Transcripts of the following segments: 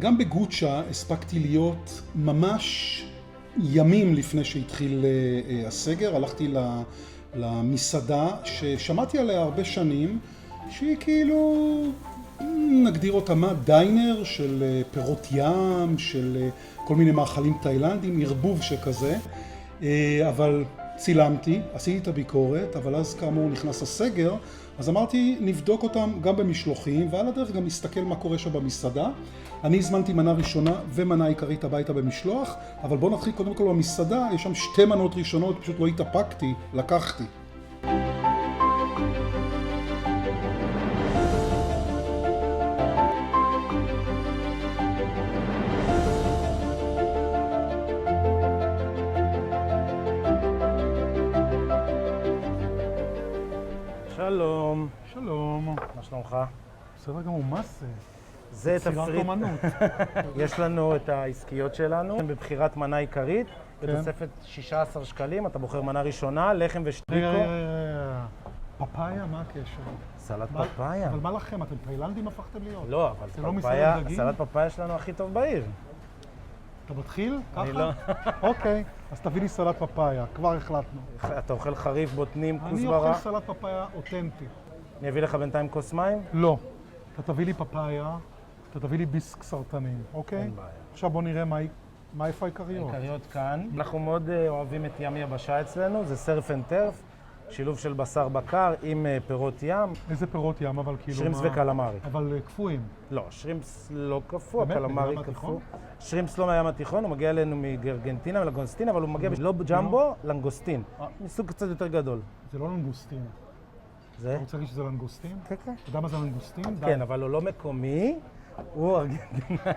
גם בגוצ'ה הספקתי להיות ממש ימים לפני שהתחיל הסגר. הלכתי למסעדה ששמעתי עליה הרבה שנים, שהיא כאילו, נגדיר אותה מה, דיינר של פירות ים, של כל מיני מאכלים תאילנדים, ערבוב שכזה. אבל צילמתי, עשיתי את הביקורת, אבל אז כאמור נכנס הסגר, אז אמרתי נבדוק אותם גם במשלוחים, ועל הדרך גם נסתכל מה קורה שם במסעדה. אני הזמנתי מנה ראשונה ומנה עיקרית הביתה במשלוח, אבל בואו נתחיל קודם כל במסעדה. יש שם 2 מנות ראשונות, פשוט לא התאפקתי, לקחתי. שלום. שלום. מה שלומך? בסדר גמור, מה זה? זה יצירת תפריט. אומנות. יש לנו את העסקיות שלנו בבחירת מנה עיקרית, בתוספת 16 שקלים, אתה בוחר מנה ראשונה, לחם ושטריקו. פפאיה, מה הקשר? סלט פפאיה. אבל מה לכם? אתם תאילנדים הפכתם להיות? לא, אבל זה לא פפאיה, מסעדת דגים? סלט פפאיה שלנו הכי טוב בעיר. אתה מתחיל? אני ככה? לא. אוקיי, אז תביא לי סלט פפאיה, כבר החלטנו. אתה אוכל חריף, בוטנים, אני כוסברה. אוכל סלט פפאיה אותנטי. אני אביא לך בינתיים כוס מים? לא. אתה תביא לי פפאיה, אתה תביא לי ביסק סרטנים, אוקיי? אין בעיה. עכשיו בוא נראה מה איפה העיקריות. העיקריות כאן. אנחנו מאוד אוהבים את ים יבשה אצלנו, זה סרף אנד טרף, שילוב של בשר בקר עם פירות ים. איזה פירות ים, אבל כאילו שרימפס וקלמרי. אבל קפואים. לא, שרימפס לא קפוא, באמת? הקלמרי מהים קפוא. התיכון? שרימפס לא מהים התיכון, הוא מגיע אלינו מארגנטינה, מלנגוסטין, אבל הוא מגיע לא ג'מבו, לנגוסטין. מסוג קצת יותר גדול. זה לא לנגוסטין. זה? אתה רוצה להגיד שזה לנגוסטין? כן, כן. אתה יודע מה זה לנגוסטין? כן, אבל הוא לא מקומי, הוא ארגנטינה.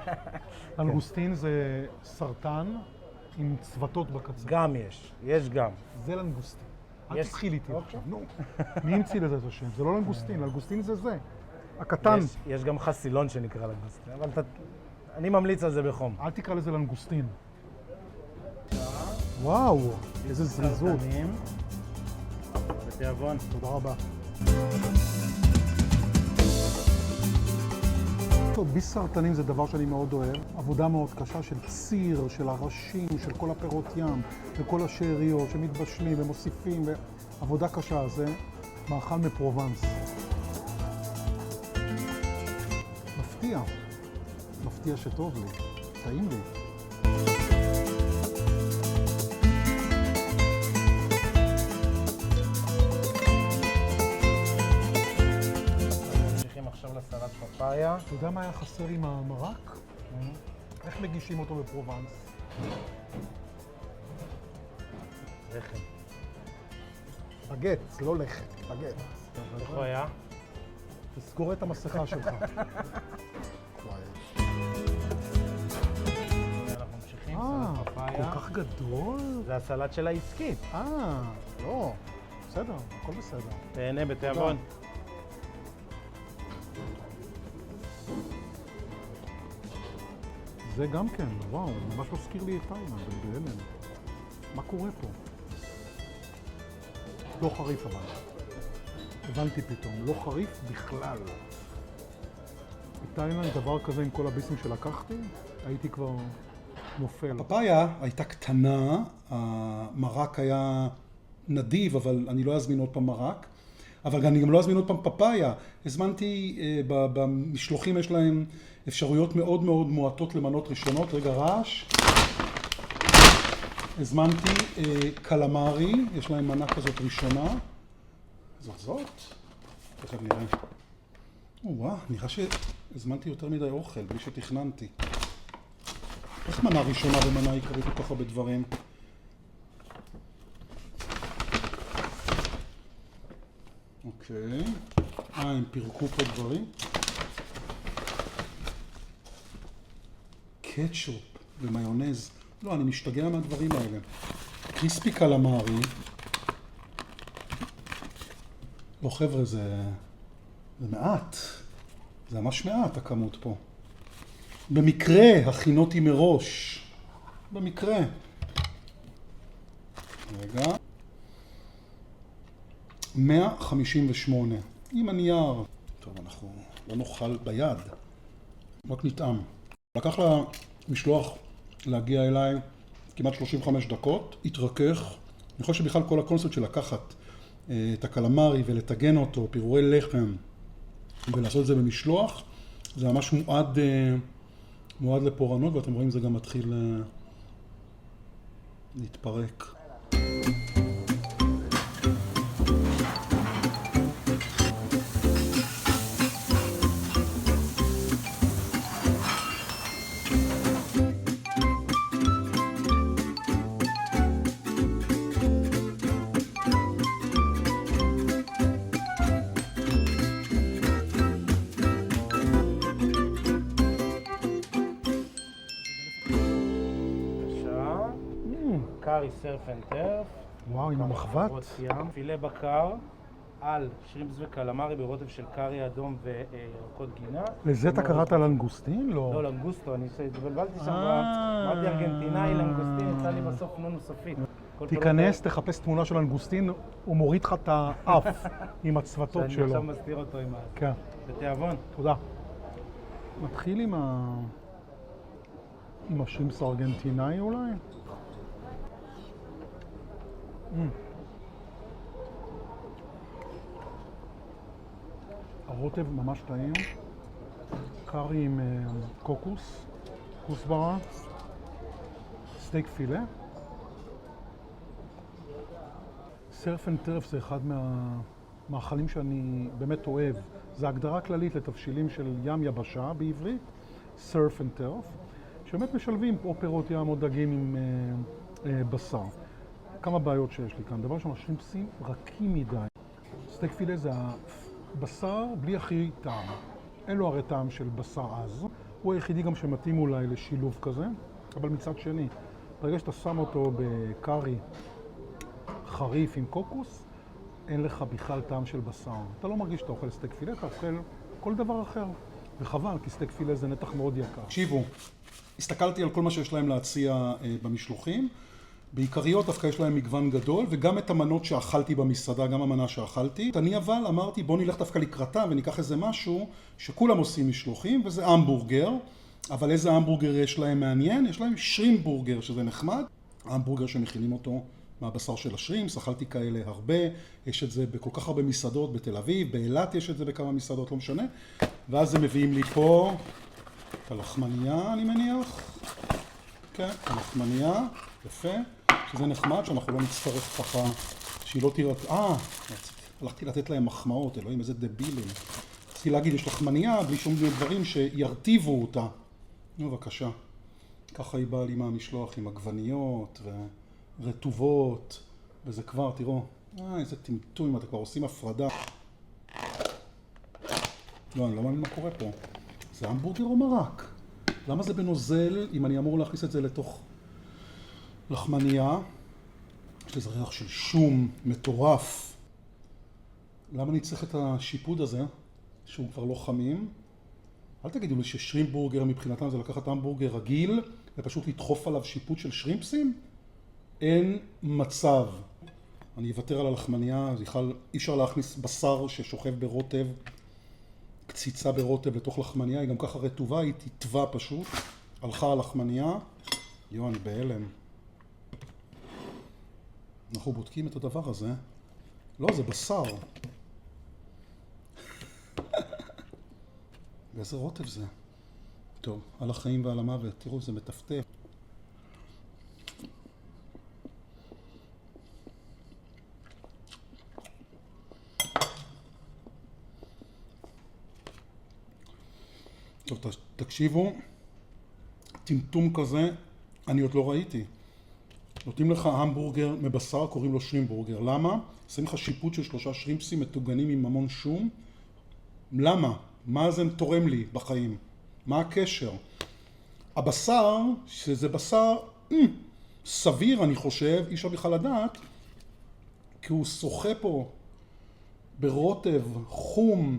לנגוסטין זה סרטן עם צוותות בקצה. גם יש גם. זה לנגוסטין. אל יש- תתחיל איתי אוקיי. עכשיו, נו. מי המציא לזה את השם? זה לא לנגוסטין, לנגוסטין זה זה. הקטן. יש גם חסילון שנקרא לנגוסטין, אבל אני ממליץ על זה בחום. אל תקרא לזה לנגוסטין. וואו, איזה זריזות. סרטנים. בתיאבון. תודה רבה. טוב, ביס סרטנים זה דבר שאני מאוד אוהב. עבודה מאוד קשה של ציר, של הראשים, של כל הפירות ים, של כל השאריות שמתבשלים ומוסיפים. עבודה קשה, זה מאכל מפרובנס. מפתיע שטוב לי, טעים לי. ממשיכים עכשיו לסלט פפאיה. אתה יודע מה היה חסר עם המרק? איך מגישים אותו בפרובנס? לחם. בגט, לא לחם, בגט. איך הוא היה? תסגור את המסכה שלך. אנחנו ממשיכים, סלט כל פפאיה. כך גדול? זה הסלט של העסקית. לא, בסדר, הכל בסדר. תהנה בתיאבון. זה גם כן, וואו, ממש מזכיר לי את תאילנד, אני בהלם. מה קורה פה? לא חריף אבל. הבנתי פתאום, לא חריף בכלל. בתאילנד דבר כזה עם כל הביסים שלקחתי, הייתי כבר נופל. הפפאיה הייתה קטנה, המרק היה נדיב, אבל אני לא אזמין עוד פעם מרק. אבל אני גם לא אזמין עוד פעם פפאיה. הזמנתי, במשלוחים יש להם אפשרויות מאוד מאוד מועטות למנות ראשונות. רגע, רעש. הזמנתי קלמרי, יש להם מנה כזאת ראשונה. זאת. תכף נראה. וואו, נראה שהזמנתי יותר מדי אוכל, בלי שתכננתי. איך מנה ראשונה ומנה עיקרית כל כך הרבה דברים? אוקיי. הם פירקו פה דברים. קטשופ ומיונז. לא, אני משתגע מהדברים האלה. קריספי קלמרי. לא חבר'ה, זה מעט. זה ממש מעט הכמות פה. במקרה הכינותי מראש. במקרה. רגע. 158. עם הנייר. טוב, אנחנו לא נאכל ביד. רק נטעם. לקח למשלוח להגיע אליי כמעט 35 דקות, התרכך. אני חושב שבכלל כל הקונספט של לקחת את הקלמרי ולטגן אותו, פירורי לחם, ולעשות את זה במשלוח, זה ממש מועד לפורענות, ואתם רואים זה גם מתחיל להתפרק. קארי סרף אנד טרף. וואו, עם המחבת. פילה בקר על שרימפס וקלמרי ברוטב של קארי אדום וירקות גינה. לזה אתה קראת לנגוסטין? לא, לנגוסטו, אני התבלבלתי שם, אמרתי ארגנטינאי, לנגוסטין, יצא לי בסוף נון סופית. תיכנס, תחפש תמונה של לנגוסטין, הוא מוריד לך את האף עם הצוותות שלו. שאני עכשיו מסתיר אותו עם כן. בתיאבון. תודה. נתחיל עם השרימפס הארגנטינאי אולי? הרוטב ממש טעים, קארי עם קוקוס, כוסברה, סטייק פילה. סרף אנד טרף זה אחד מהמאכלים שאני באמת אוהב. זה הגדרה כללית לתבשילים של ים יבשה בעברית, סרף אנד טרף, שבאמת משלבים או פירות ים או דגים עם בשר. כמה בעיות שיש לי כאן. דבר ראשון, השרימפסים רכים מדי. סטייק פילה זה הבשר בלי הכי טעם. אין לו הרי טעם של בשר עז. הוא היחידי גם שמתאים אולי לשילוב כזה. אבל מצד שני, ברגע שאתה שם אותו בקארי חריף עם קוקוס, אין לך בכלל טעם של בשר. אתה לא מרגיש שאתה אוכל סטייק פילה, אתה אוכל כל דבר אחר. וחבל, כי סטייק פילה זה נתח מאוד יקר. תקשיבו, הסתכלתי על כל מה שיש להם להציע במשלוחים. בעיקריות דווקא יש להם מגוון גדול, וגם את המנות שאכלתי במסעדה, גם המנה שאכלתי. אני אבל אמרתי, בוא נלך דווקא לקראתם וניקח איזה משהו שכולם עושים משלוחים, וזה המבורגר. אבל איזה המבורגר יש להם מעניין? יש להם שרימבורגר, שזה נחמד. המבורגר שמכינים אותו מהבשר של השרימפס, אכלתי כאלה הרבה. יש את זה בכל כך הרבה מסעדות, בתל אביב, באילת יש את זה בכמה מסעדות, לא משנה. ואז הם מביאים לי פה את הלחמניה, אני מניח. כן, הלחמניה, יפה. שזה נחמד, שאנחנו לא נצטרך ככה, שהיא לא תראה... הלכתי לתת להם מחמאות, אלוהים, איזה דבילים. רציתי להגיד, יש לחמניה, בלי שום דברים שירטיבו אותה. נו, בבקשה. ככה היא באה לי מהמשלוח עם עגבניות ורטובות, וזה כבר, תראו, איזה טמטום, אתם כבר עושים הפרדה. לא, אני לא מאמין מה קורה פה. זה המבורגר או מרק? למה זה בנוזל, אם אני אמור להכניס את זה לתוך לחמניה? יש לזה ריח של שום מטורף. למה אני צריך את השיפוד הזה, שהוא כבר לא חמים? אל תגידו לי ששרימפבורגר מבחינתם זה לקחת המבורגר רגיל ופשוט לדחוף עליו שיפוד של שרימפסים? אין מצב. אני אוותר על הלחמניה, בכלל אי אפשר להכניס בשר ששוכב ברוטב, קציצה ברוטב לתוך לחמניה, היא גם ככה רטובה, היא תטבע פשוט. הלכה הלחמניה, יו, אני בהלם. אנחנו בודקים את הדבר הזה. לא, זה בשר. ואיזה רוטב זה. טוב, על החיים ועל המוות. תראו, זה מטפטף. טוב, תקשיבו. טמטום כזה, אני עוד לא ראיתי. נותנים לך המבורגר מבשר, קוראים לו שרימפבורגר. למה? עושים לך שיפוט של 3 שרימפסים מטוגנים עם המון שום. למה? מה זה תורם לי בחיים? מה הקשר? הבשר, שזה בשר סביר, אני חושב, אי אפשר בכלל לדעת, כי הוא שוחה פה ברוטב חום,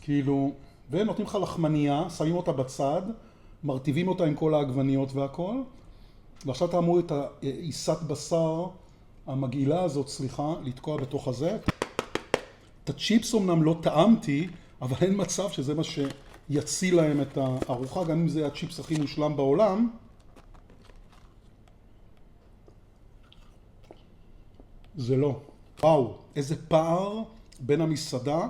כאילו, ונותנים לך לחמניה, שמים אותה בצד, מרטיבים אותה עם כל העגבניות והכל, ועכשיו אתה אמור את העיסת בשר המגעילה הזאת, סליחה, לתקוע בתוך הזה. את הצ'יפס אומנם לא טעמתי, אבל אין מצב שזה מה יציל להם את הארוחה, גם אם זה הצ'יפס הכי מושלם בעולם. זה לא. וואו, איזה פער בין המסעדה,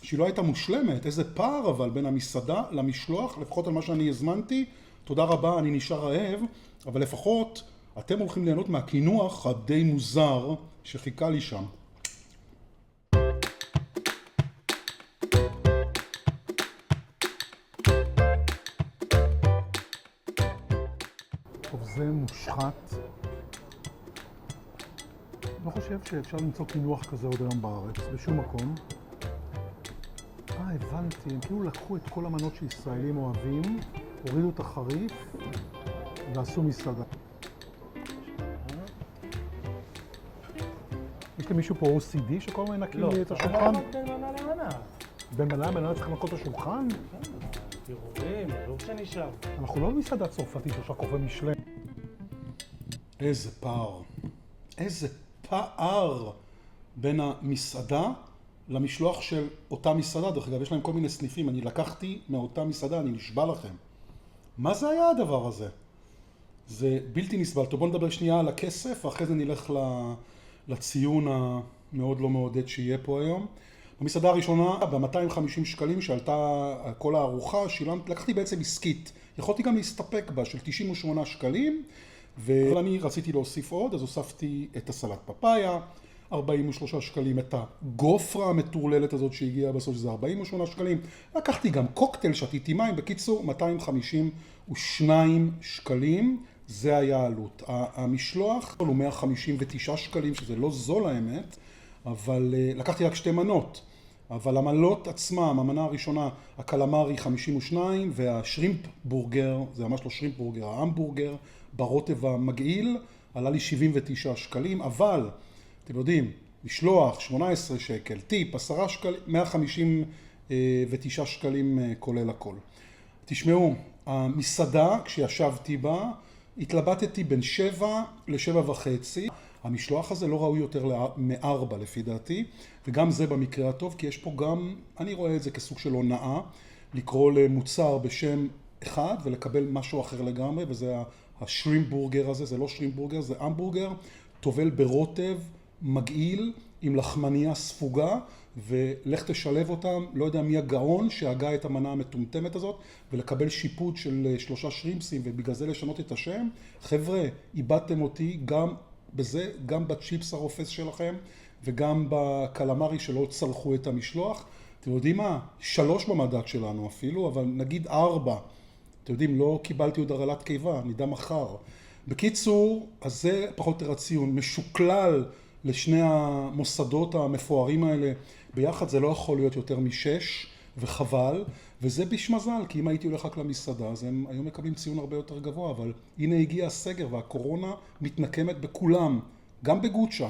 שהיא לא הייתה מושלמת, איזה פער אבל בין המסעדה למשלוח, לפחות על מה שאני הזמנתי. תודה רבה, אני נשאר רעב, אבל לפחות אתם הולכים ליהנות מהקינוח הדי מוזר שחיכה לי שם. טוב, זה מושחת. לא חושב שאפשר למצוא קינוח כזה עוד היום בארץ, בשום מקום. הבנתי, הם כאילו לקחו את כל המנות שישראלים אוהבים, הורידו את החריף ועשו מסעדה. יש למישהו פה OCD שכל הזמן ינקים לי את השולחן? לא, אתה מנה למנה. בין מנה צריך לנקות את השולחן? תראורים, לא שנשאר. אנחנו לא במסעדה צרפתית, יש רק קובע משלם. איזה פער. איזה פער בין המסעדה למשלוח של אותה מסעדה. דרך אגב, יש להם כל מיני סניפים. אני לקחתי מאותה מסעדה, אני נשבע לכם. מה זה היה הדבר הזה? זה בלתי נסבל. טוב, בוא נדבר שנייה על הכסף, ואחרי זה נלך לציון המאוד לא מעודד שיהיה פה היום. במסעדה הראשונה, ב-250 שקלים שעלתה כל הארוחה, לקחתי בעצם עסקית. יכולתי גם להסתפק בה של 98 שקלים, ואני רציתי להוסיף עוד, אז הוספתי את הסלט פפאיה, 43 שקלים, את הגופרה המטורללת הזאת שהגיעה בסוף, שזה 48 שקלים. לקחתי גם קוקטייל, שתיתי מים, בקיצור 252 שקלים, זה היה העלות. המשלוח הוא 159 שקלים, שזה לא זול האמת, אבל לקחתי רק 2 מנות. אבל המנות עצמם, המנה הראשונה, הקלמרי 52, והשרימפ בורגר, זה ממש לא שרימפ בורגר, ההמבורגר, ברוטב המגעיל, עלה לי 79 שקלים, אבל, אתם יודעים, משלוח 18 שקל, טיפ 10 שקלים, 159 שקלים כולל הכל. תשמעו, המסעדה, כשישבתי בה, התלבטתי בין 7 ל7.5. המשלוח הזה לא ראוי יותר מ4 לפי דעתי, וגם זה במקרה הטוב, כי יש פה גם, אני רואה את זה כסוג של הונאה, לקרוא למוצר בשם אחד ולקבל משהו אחר לגמרי, וזה השרימפ בורגר הזה, זה לא שרימפ בורגר, זה המבורגר, טובל ברוטב, מגעיל, עם לחמניה ספוגה, ולך תשלב אותם, לא יודע מי הגאון שהגה את המנה המטומטמת הזאת, ולקבל שיפוד של 3 שרימפסים, ובגלל זה לשנות את השם. חבר'ה, איבדתם אותי גם בזה, גם בצ'יפס הרופס שלכם, וגם בקלמרי שלא צרכו את המשלוח. אתם יודעים מה? 3 במדד שלנו אפילו, אבל נגיד 4. אתם יודעים, לא קיבלתי עוד הרעלת קיבה, נדע מחר. בקיצור, אז זה פחות או יותר הציון, משוקלל לשני המוסדות המפוארים האלה ביחד, זה לא יכול להיות יותר מ6, וחבל, וזה בשמזל, כי אם הייתי הולך רק למסעדה, אז הם היו מקבלים ציון הרבה יותר גבוה, אבל הנה הגיע הסגר והקורונה מתנקמת בכולם, גם בגוצ'ה.